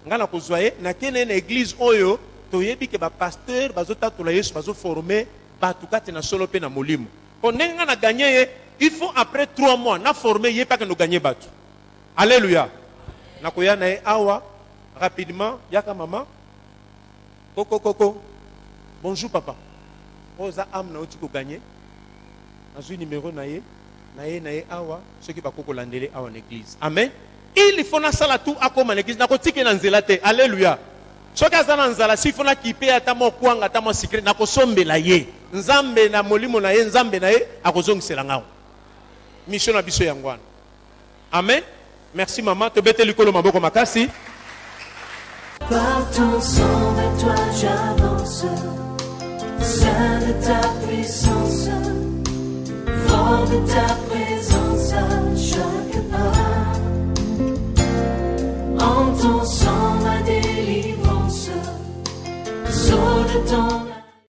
nga nakozwa ye nakende na église oyo toyebi ke bapasteur bazotatola yesu bazoforme bato kati na solo mpe na molimo mpo ndenge nga na ganye ye il faut après 3 mois na forme ye mpe akende oganye bato alléluia nakoya na ye awa rapidement yaka mama koko bonjour papa oza ame na oti koganye nazwi numéro na ye awa soki bakokolandele awa na église amen il faut nasala tout akoma na église nakotike na nzela te alléluia soki aza na nzala si faut nakipe ata mokwanga ata mo secret nakosombela ye nzambe na molimo na ye nzambe na ye akozongisela ngawo mission na biso yango wana amen merci maman tobete likolo maboko makasi Par ton sang vers toi j'avance, Saint de ta puissance, fort de ta présence à chaque pas. En ton sang ma délivrance, sceau de ton